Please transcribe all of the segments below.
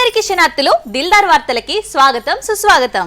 అందరికీ శనార్థులు దిల్దార్ వార్తలకి స్వాగతం సుస్వాగతం.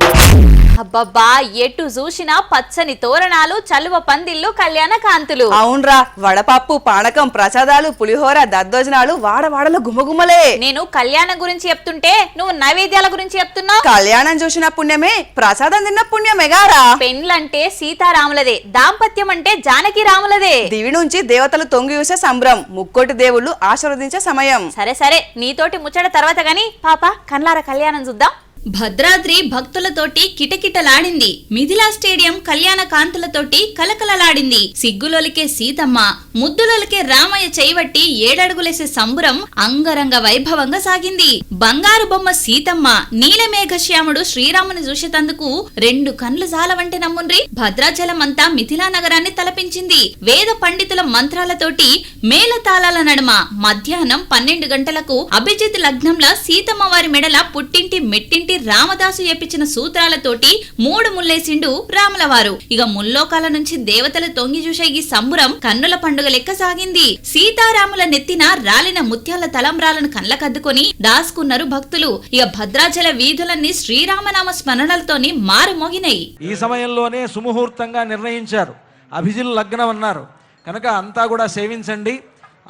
అబ్బబ్బా, ఎటు చూసినా పచ్చని తోరణాలు, చలువ పందిళ్లు, కళ్యాణ కాంతులు. అవునరా, వడపప్పు, పానకం, ప్రసాదాలు, పులిహోర, దద్దోజనాలు వాడవాడలో గుమగుమలే. నేను కళ్యాణం గురించి చెప్తుంటే నువ్వు నైవేద్యాల గురించి చెప్తున్నావు. కళ్యాణం చూసిన పుణ్యమే, ప్రసాదం తిన్న పుణ్యమే గారా. పెండ్లంటే సీతారాములదే, దాంపత్యం అంటే జానకి రాములదే. దివి నుంచి దేవతలు తొంగి చూసే సంబరం, ముక్కోటి దేవుళ్ళు ఆశీర్వదించే సమయం. సరే సరే, నీతోటి ముచ్చట తర్వాత గాని పాప కన్లార కళ్యాణం చూద్దాం. భద్రాద్రి భక్తులతోటి కిటకిటలాడింది. మిథిలా స్టేడియం కళ్యాణ కాంతులతోటి కలకలలాడింది. సిగ్గులోలికే సీతమ్మ, ముద్దులోలికే రామయ్య చేయబట్టి ఏడడుగులేసే సంబురం అంగరంగ వైభవంగా సాగింది. బంగారు బొమ్మ సీతమ్మ, నీలమేఘశ్యాముడు శ్రీరాముని చూసేతందుకు రెండు కండ్లు జాలవంటి నమ్ముండ్రి. భద్రాచలం అంతా మిథిలా నగరాన్ని తలపించింది. వేద పండితుల మంత్రాలతోటి మేళతాళాల నడుమ మధ్యాహ్నం 12 గంటలకు అభిజిత్ లగ్నంలా సీతమ్మ వారి మెడల పుట్టింటి మెట్టింటి రామదాసు చెప్పించిన సూత్రాలతోటి 3 ముల్లేసిండు రాములవారు. ఇక ముల్లోకాల నుంచి దేవతలు తొంగి చూసే ఈ సంబురం కన్నుల పండుగ లెక్క సాగింది. సీతారాముల నెత్తిన రాలిన ముత్యాల తలంబ్రాలను కళ్ళకద్దుకొని దాసుకున్నారు భక్తులు. ఇక భద్రాచల వీధులన్నీ శ్రీరామనామ స్మరణలతోని మారుమోగినాయి. ఈ సమయంలోనే సుముహూర్తంగా నిర్ణయించారు. అభిజిల్ లగ్నం అన్నారు కనుక అంతా కూడా సేవించండి.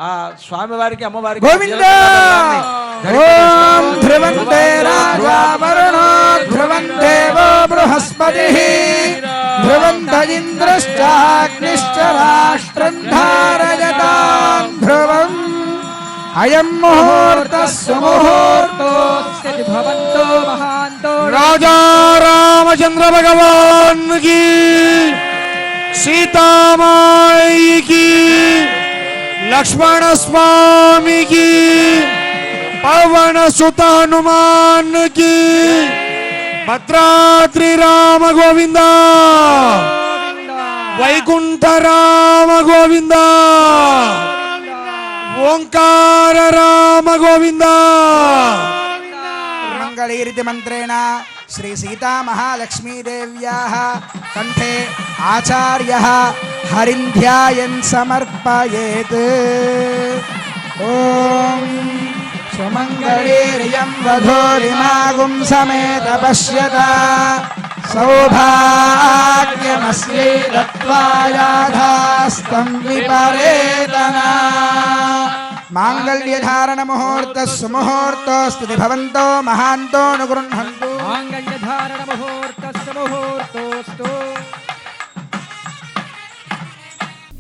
ఆ స్వామివారికి అమ్మవారికి అయం ముహూర్త సుముహూర్తోస్తి భవంతో మహాంతో. రాజా రామచంద్ర భగవాన్ కి, సీతామాయికి, లక్ష్మణ స్వామికి, పవన సుత హనుమాన్ కి, భద్రాద్రి రామ గోవింద, వైకుంఠ రామ గోవింద, ఓంకార రామ గోవింద. మంగళీరితి మంత్రేణ శ్రీ సీతా మహాలక్ష్మీదేవ్యాః కంఠే ఆచార్యః హరిం ధ్యాయన్ సమర్పయేత్. ఓం సుమంగళీర్యం వధూరిమాగుం సమేత పశ్యత సౌభాగ్యమస్యై దత్వాయాధాస్తం విపరేతనా. మాంగళ్యధారణ ముహూర్త సుముహూర్తోస్తు భవంతో మహాంతో అనుగృహంతు. మాంగళ్యధారణ ముహూర్త సుముహూర్తోస్తు.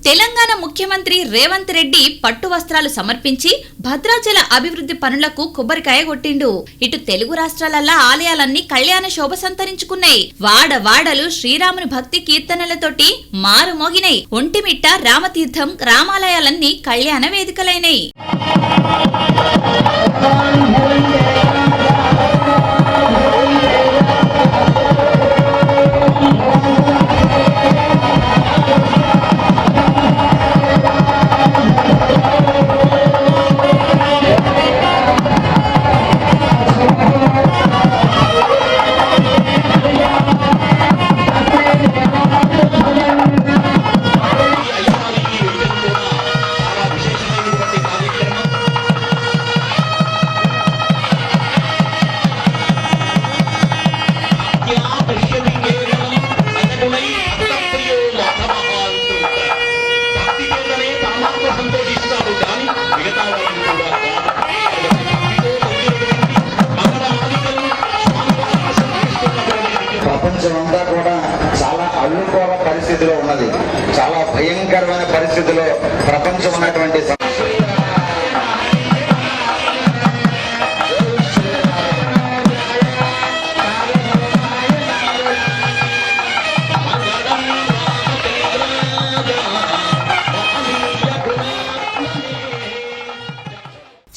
తెలంగాణ ముఖ్యమంత్రి రేవంత్ రెడ్డి పట్టు వస్త్రాలు సమర్పించి భద్రాచల అభివృద్ధి పనులకు కొబ్బరికాయ కొట్టిండు. ఇటు తెలుగు రాష్ట్రాలల్లా ఆలయాలన్నీ కళ్యాణ శోభ సంతరించుకున్నాయి. వాడవాడలు శ్రీరాముని భక్తి కీర్తనలతోటి మారుమోగినాయి. ఒంటిమిట్ట, రామతీర్థం, రామాలయాలన్నీ కళ్యాణ వేదికలైనాయి. ప్రపంచమంతా కూడా చాలా అల్లుకోవ పరిస్థితిలో ఉన్నది. చాలా భయంకరమైన పరిస్థితిలో ప్రపంచం ఉన్నటువంటి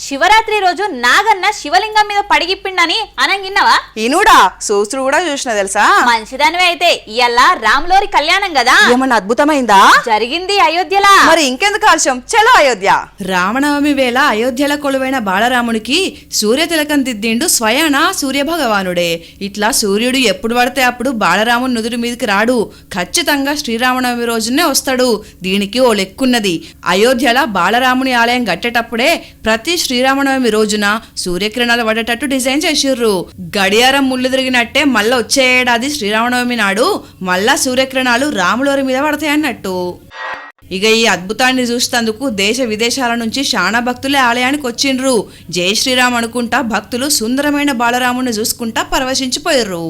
శివరాత్రి రోజు నాగన్న శివలింగం మీద పడిగిప్పిండని అనంగిన్నవా? ఇనుడా సూసుడు కూడా చూసిన తెలుసా? మంచిదానివే. అయితే ఇయ్యాల రాములోరి కళ్యాణం కదా, ఏమన్నా అద్భుతమైందా? జరిగింది అయోధ్యలా. మరి ఇంకెందుకు ఆలస్యం, చలో అయోధ్య. రామనవమి వేళ అయోధ్యల కొలువైన బాలరామునికి సూర్య తిలకం దిద్దిండు స్వయాన సూర్య భగవానుడే. ఇట్లా సూర్యుడు ఎప్పుడు పడితే అప్పుడు బాలరాముని నుదురు మీదకి రాడు, ఖచ్చితంగా శ్రీరామనవమి రోజునే వస్తాడు. దీనికి ఓ లెక్కున్నది. అయోధ్యల బాలరాముని ఆలయం కట్టేటప్పుడే ప్రతి శ్రీరామనవమి రోజున సూర్యకిరణాలు పడేటట్టు డిజైన్ చేసిర్రు. గడియారం ముళ్ళు తిరిగినట్టే మళ్ళా వచ్చే ఏడాది శ్రీరామనవమి నాడు మళ్ళా సూర్యకిరణాలు రాములవారి మీద పడతాయన్నట్టు. ఇక ఈ అద్భుతాన్ని చూసేందుకు దేశ విదేశాల నుంచి శానా భక్తులే ఆలయానికి వచ్చిండ్రు. జై శ్రీరామ్ అనుకుంటా భక్తులు సుందరమైన బాలరాముని చూసుకుంటా పరవశించిపోయారు.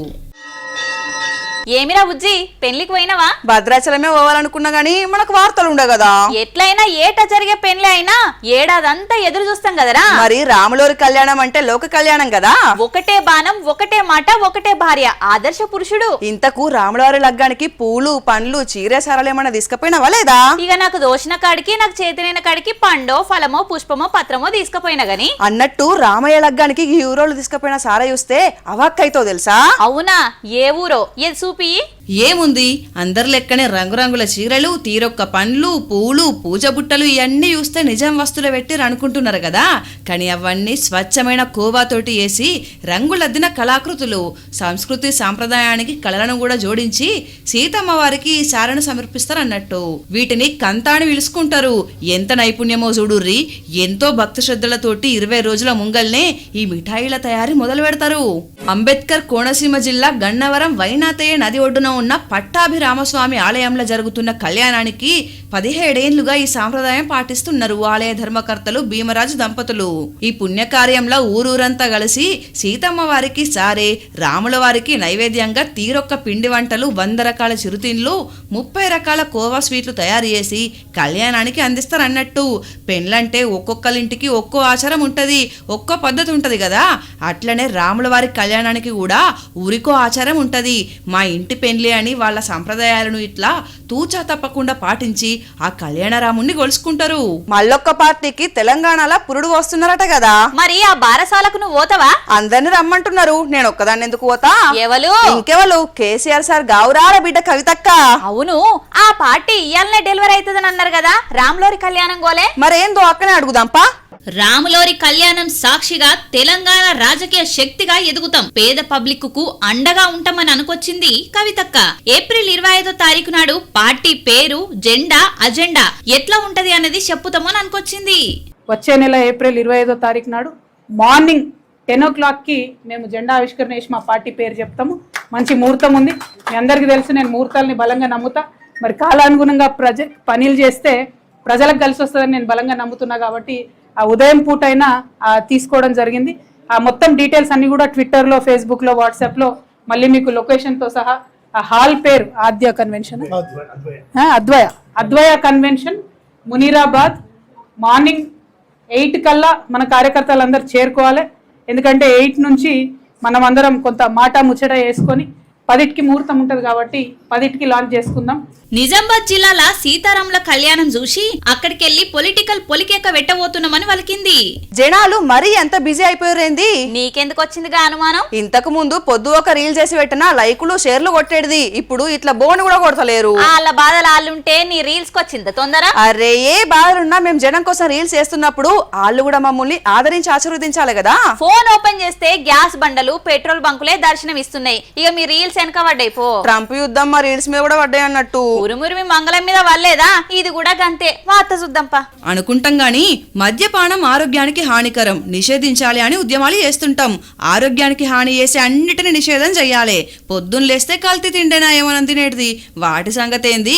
ఏమిరా బుజ్జి పెళ్లికి పోయినవా? భద్రాచలమే పోవాలనుకున్నా గానీ మనకు వార్తలు ఉండే కదా. ఎట్లయినా ఏటా జరిగే పెళ్లి అయినా ఏడాదంతా ఎదురు చూస్తాం కదరా. మరి రాములవారి కళ్యాణం అంటే లోక కళ్యాణం కదా. ఒకటే బాణం, ఒకటే మాట, ఒకటే భార్య, ఆదర్శ పురుషుడు. ఇంతకు రాములవారి లగ్గానికి పూలు పండ్లు చీర సారాలు ఏమన్నా తీసుకుపోయినావా లేదా? ఇక నాకు దోషిన కాడికి, నాకు చేతినైన కాడికి పండో ఫలమో పుష్పమో పత్రమో తీసుకుపోయినా గాని. అన్నట్టు రామయ్య లగ్గానికి ఈ ఊరోళ్ళు తీసుకుపోయిన సారా చూస్తే అవాక్కైతో తెలుసా? అవునా? ఏ ఊరో ఏది చూపి. ఏముంది, అందరి లెక్కనే రంగురంగుల చీరలు, తీరొక్క పండ్లు, పూలు, పూజ బుట్టలు ఇవన్నీ చూస్తే నిజం వస్తువులు పెట్టిరు అనుకుంటున్నారు కదా. కానీ అవన్నీ స్వచ్ఛమైన కోవాతోటి వేసి రంగులద్దిన కళాకృతులు. సంస్కృతి సాంప్రదాయానికి కళలను కూడా జోడించి సీతమ్మ వారికి ఈ సారను సమర్పిస్తారన్నట్టు. వీటిని కంతాని పిలుచుకుంటారు. ఎంత నైపుణ్యమో చూడుర్రి. ఎంతో భక్తి శ్రద్ధలతోటి 20 రోజుల ముంగల్నే ఈ మిఠాయిల తయారీ మొదలు పెడతారు. అంబేద్కర్ కోనసీమ జిల్లా గన్నవరం వైనాతయ్య నది ఒడ్డున ఉన్న పట్టాభిరామస్వామి ఆలయంలో జరుగుతున్న కళ్యాణానికి 17 ఏళ్లుగా ఈ సాంప్రదాయం పాటిస్తున్నారు ఆలయ ధర్మకర్తలు భీమరాజు దంపతులు. ఈ పుణ్యకార్యంలో ఊరూరంతా కలిసి సీతమ్మ వారికి సారే, రాముల వారికి నైవేద్యంగా తీరొక్క పిండి వంటలు, 100 రకాల చిరుతిండ్లు, 30 రకాల కోవా స్వీట్లు తయారు చేసి కళ్యాణానికి అందిస్తారన్నట్టు. పెండ్లంటే ఒక్కొక్కరింటికి ఒక్కో ఆచారం ఉంటది, ఒక్కో పద్ధతి ఉంటది కదా. అట్లనే రాముల వారి కళ్యాణానికి కూడా ఊరికో ఆచారం ఉంటది. మా ఇంటి పెండ్లి అని వాళ్ళ సంప్రదాయాలను ఇట్లా తూచా తప్పకుండా పాటించి ఆ కళ్యాణరాముణ్ణి గొలుసుకుంటారు. మళ్ళొక్క పార్టీకి తెలంగాణలో పురుడు వస్తున్నారట కదా. మరి ఆ బారసాలకు నువ్వు పోతావా? అందరిని రమ్మంటున్నారు. నేను ఒక్కదాన్ని ఎందుకు పోతా? ఎవలు? ఇంకెవలు? కేసీఆర్ సార్ గౌరాల బిడ్డ కవితక్క. అవును, ఆ పార్టీ ఇయాలనే డెలివరీ అవుతుందని అన్నారు కదా. రాములోరి కళ్యాణం గోలే మరేందో అక్కనే అడుగుదాంపా. రాములోరి కళ్యాణం సాక్షిగా తెలంగాణ రాజకీయ శక్తిగా ఎదుగుతాం, పేద పబ్లిక్ కు అండగా ఉంటామని అనుకొచ్చింది కవితక్క. ఏప్రిల్ 25వ తారీఖు నాడు పార్టీ పేరు, జెండా, అజెండా ఎట్లా ఉంటది అనేది చెప్పుతామని అనుకొచ్చింది. వచ్చే నెల ఏప్రిల్ 25వ తారీఖు నాడు మార్నింగ్ 10 o'clockకి మేము జెండా ఆవిష్కరణ చేసి మా పార్టీ పేరు చెప్తాము. మంచి ముహూర్తం ఉంది. మీ అందరికీ తెలుసు, నేను ముహూర్తాలని బలంగా నమ్ముతా. మరి కాలానుగుణంగా పనులు చేస్తే ప్రజలకు కలిసి వస్తుందని నేను బలంగా నమ్ముతున్నా. కాబట్టి ఆ ఉదయం పూట అయినా తీసుకోవడం జరిగింది. ఆ మొత్తం డీటెయిల్స్ అన్ని కూడా ట్విట్టర్లో, ఫేస్బుక్లో, వాట్సాప్లో మళ్ళీ మీకు లొకేషన్తో సహా. ఆ హాల్ పేరు ఆద్య కన్వెన్షన్, అద్వయ కన్వెన్షన్, మునీరాబాద్. మార్నింగ్ 8 కల్లా మన కార్యకర్తలందరూ చేరుకోవాలి. ఎందుకంటే 8 నుంచి మనం అందరం కొంత మాట ముచ్చట వేసుకొని 10కి ముహూర్తం ఉంటది కాబట్టి 10కి లాంచ్ చేసుకుందాం. నిజామాబాద్ జిల్లాల సీతారాముల కళ్యాణం చూసి అక్కడికెళ్లి పొలిటికల్ పొలికేక వెట్టబోతున్నామని వలికింది. జనాలు మరీ ఎంత బిజీ అయిపోయారేంది? నీకెందుకు వచ్చిందిగా అనుమానం? ఇంతకు ముందు పొద్దు ఒక రీల్ చేసి పెట్టినా లైకులు షేర్లు కొట్టేది. ఇప్పుడు ఇట్లా బోన్ కూడా కొడతలేరు. వాళ్ళ బాధలు వాళ్ళుంటే నీ రీల్స్ కి వచ్చింది తొందర. అరే ఏ బాధలున్నా మేము జనం కోసం రీల్స్ చేస్తున్నప్పుడు వాళ్ళు కూడా మమ్మల్ని ఆదరించి ఆశీర్వదించాలి కదా. ఫోన్ ఓపెన్ చేస్తే గ్యాస్ బండలు, పెట్రోల్ బంకులే దర్శనం ఇస్తున్నాయి. ఇక మీ రీల్స్ వెనక పడ్డాయి పో. ట్రంప్ యుద్ధం మా రీల్స్ మీద కూడా పడ్డాయి అన్నట్టు. ఉరుమురిమి మంగళం మీద వల్లేదా? ఇది కూడా గంతే. వార్త చూద్దాంపా. అనుకుంటాం గాని మద్యపానం ఆరోగ్యానికి హానికరం, నిషేధించాలి అని ఉద్యమాలు చేస్తుంటాం. ఆరోగ్యానికి హాని చేసే అన్నిటిని నిషేధం చెయ్యాలి. పొద్దున్న లేస్తే కల్తీ తిండేనా ఏమని తినేటిది. వాటి సంగతి ఏంది?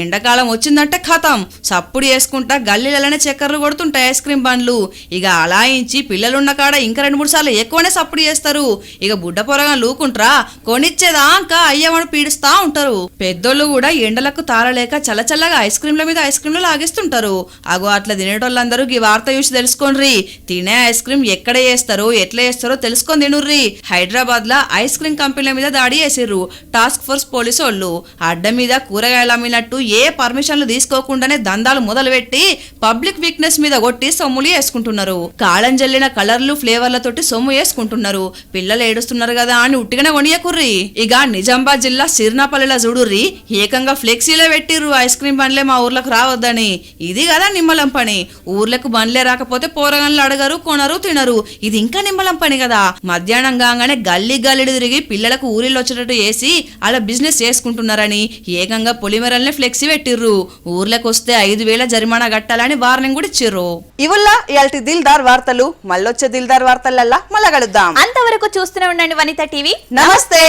ఎండాకాలం వచ్చిందంటే ఖతం, సప్పుడు చేసుకుంటా గల్లీలనే చక్కర్లు కొడుతుంటాయి ఐస్ క్రీమ్ బండ్లు. ఇక అలాయించి పిల్లలున్న కాడ ఇంకా 2-3 సార్లు ఎక్కువనే సప్పుడు చేస్తారు. ఇక బుడ్డ పొరగా లూకుంట్రా కొనిచ్చేదాకా అయ్యమని పీడిస్తా ఉంటారు. పెద్దోళ్ళు కూడా ఎండలకు తారలేక చల్లచల్లగా ఐస్ క్రీమ్ల మీద ఐస్ క్రీమ్లు లాగేస్తుంటారు. అగో అట్లా తినేటోళ్ళందరూ ఈ వార్త చూసి తెలుసుకోండి. తినే ఐస్ క్రీమ్ ఎక్కడ చేస్తారో ఎట్లా చేస్తారో తెలుసుకొని తినుర్రి. హైదరాబాద్ లా ఐస్ క్రీమ్ కంపెనీల మీద దాడి చేసిర్రు టాస్క్ ఫోర్స్ పోలీసు వాళ్ళు. అడ్డ మీద కూరగాయలు అమ్మినట్టు ఏ పర్మిషన్లు తీసుకోకుండానే దందాలు మొదలుపెట్టి పబ్లిక్ వీక్నెస్ మీద కొట్టి సొమ్ములు వేసుకుంటున్నారు. కాళం జల్లిన కలర్లు ఫ్లేవర్లతోటి సొమ్ము వేసుకుంటున్నారు. పిల్లలు ఏడుస్తున్నారు కదా అని ఉట్టిగానే కొనియకుర్రి. ఇక ఇక నిజామాబాద్ జిల్లా సిర్నాపల్లిలో చూడుర్రి ఏకంగా ఫ్లెక్సీలో పెట్టిర్రు ఐస్ క్రీమ్ బండ్లే మా ఊర్లకు రావద్దని. ఇది కదా నిమ్మలం పని. ఊర్లకు బండ్లే రాకపోతే పోరగాన్లు అడగరు, కొనరు, తినరు. ఇది ఇంకా నిమ్మలం పని కదా. మధ్యాహ్నం కాగానే గల్లీ గల్లీలు తిరిగి పిల్లలకు ఊరిలో వచ్చేటట్టు వేసి అలా బిజినెస్ చేసుకుంటున్నారని ఏకంగా పొలిమేరల్ని ఫ్లెక్సీ పెట్టిర్రు. ఊర్లకు వస్తే 5,000 జరిమానా కట్టాలని వార్నింగ్ కూడా ఇచ్చిర్రు. ఇవల్ల ఇయాల్టి దిల్దార్ వార్తలు. మళ్ళొచ్చే దిల్దార్ వార్తలల్లా మళ్ళా కలుద్దాం. అంతవరకు చూస్తూనే ఉండండి వనిత టీవీ. నమస్తే.